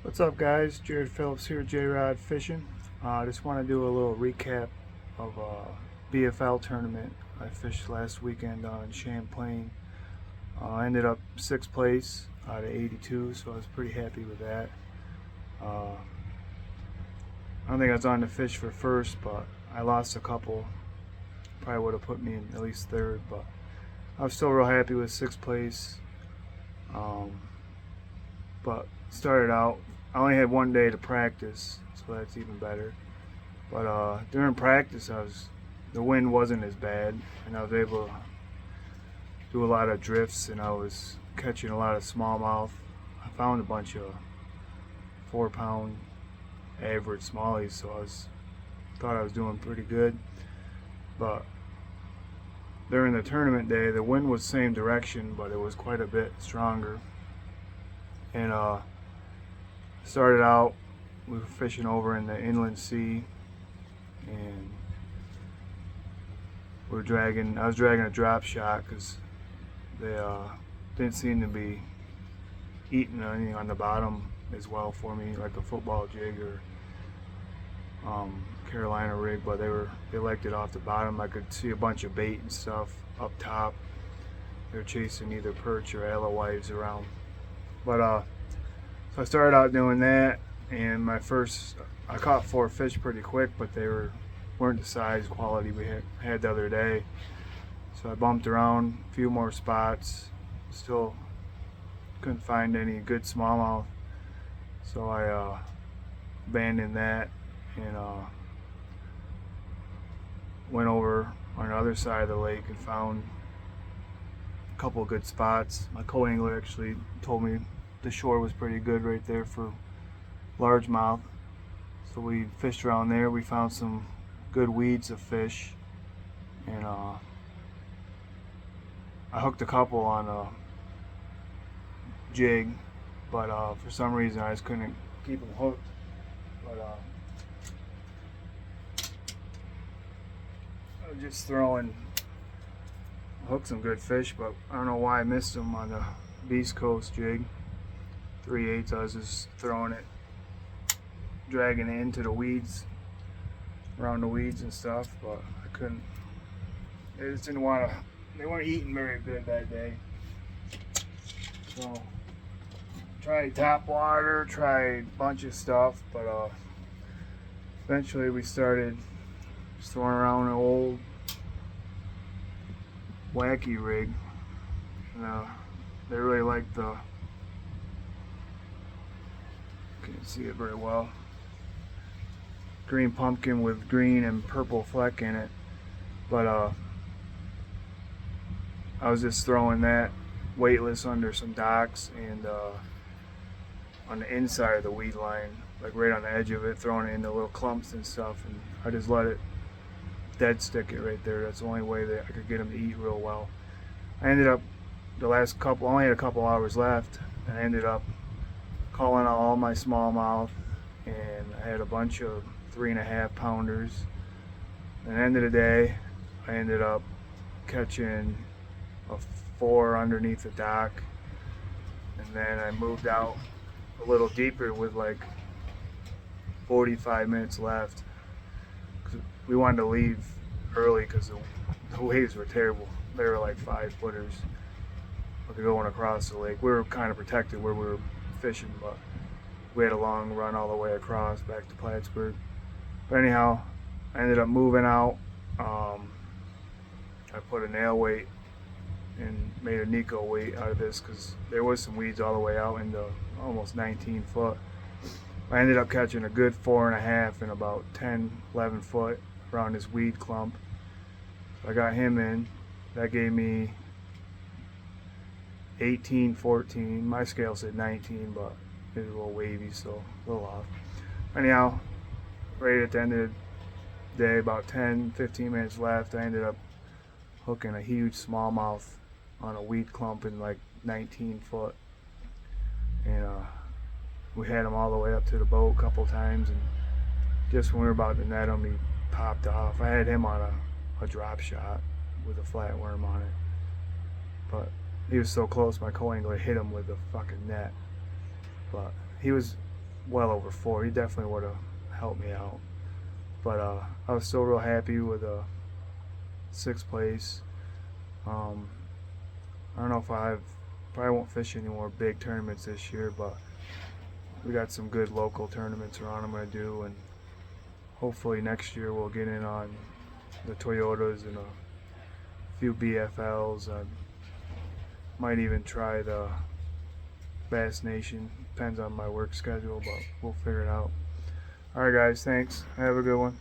What's up, guys? Jared Phillips here, J-Rod Fishing. I just want to do a little recap of a BFL tournament I fished last weekend on Champlain. I ended up 6th place out of 82, so I was pretty happy with that. I don't think I was on the fish for first, but I lost a couple. Probably would have put me in at least third, but I was still real happy with 6th place. Um, but started out, I only had one day to practice, so that's even better. But during practice, the wind wasn't as bad, and I was able to do a lot of drifts, and I was catching a lot of smallmouth. I found a bunch of 4-pound average smallies, so thought I was doing pretty good. But during the tournament day, the wind was same direction, but it was quite a bit stronger. And started out, we were fishing over in the inland sea, and I was dragging a drop shot because they didn't seem to be eating anything on the bottom as well for me, like a football jig or Carolina rig, but they liked it off the bottom. I could see a bunch of bait and stuff up top. They're chasing either perch or alewives around. But so I started out doing that, and I caught 4 fish pretty quick, but they weren't the size quality we had the other day. So I bumped around a few more spots, still couldn't find any good smallmouth. So I abandoned that and went over on the other side of the lake and found a couple of good spots. My co-angler actually told me the shore was pretty good right there for largemouth. So we fished around there. We found some good weeds of fish, and I hooked a couple on a jig, but for some reason I just couldn't keep them hooked. But I was just hooked some good fish, but I don't know why I missed them on the Beast Coast jig. 3/8, I was just throwing it, dragging it into the weeds, around the weeds and stuff, but I couldn't. They just didn't want to. They weren't eating very good that day. So tried tap water, tried a bunch of stuff, but eventually we started just throwing around an old wacky rig. And, they really liked the. Can't see it very well. Green pumpkin with green and purple fleck in it, but I was just throwing that weightless under some docks and on the inside of the weed line, like right on the edge of it, throwing it into little clumps and stuff, and I just let it dead stick it right there. That's the only way that I could get them to eat real well. I ended up only had a couple hours left, and I ended up calling out all my smallmouth, and I had a bunch of 3.5 pounders. At the end of the day, I ended up catching a 4 underneath the dock, and then I moved out a little deeper with like 45 minutes left. We wanted to leave early because the waves were terrible. They were like 5-footers. We were going across the lake. We were kind of protected where we were fishing, but we had a long run all the way across back to Plattsburgh. But anyhow, I ended up moving out. I put a nail weight and made a Nico weight out of this because there was some weeds all the way out into almost 19 foot. I ended up catching a good 4.5 and about 10, 11 foot around this weed clump. So I got him in. That gave me 18, 14. My scale said 19, but it was a little wavy, so a little off. Anyhow, right at the end of the day, about 10, 15 minutes left, I ended up hooking a huge smallmouth on a weed clump in like 19 foot. And we had him all the way up to the boat a couple times, and just when we were about to net him, he popped off. I had him on a drop shot with a flatworm on it, but he was so close, my co-angler hit him with the fucking net. But he was well over 4. He definitely would have helped me out. But I was still real happy with 6th place. I don't know if probably won't fish any more big tournaments this year, but we got some good local tournaments around I'm going to do, and hopefully next year we'll get in on the Toyotas and a few BFLs. I might even try the Bass Nation. Depends on my work schedule, but we'll figure it out. Alright guys, thanks. Have a good one.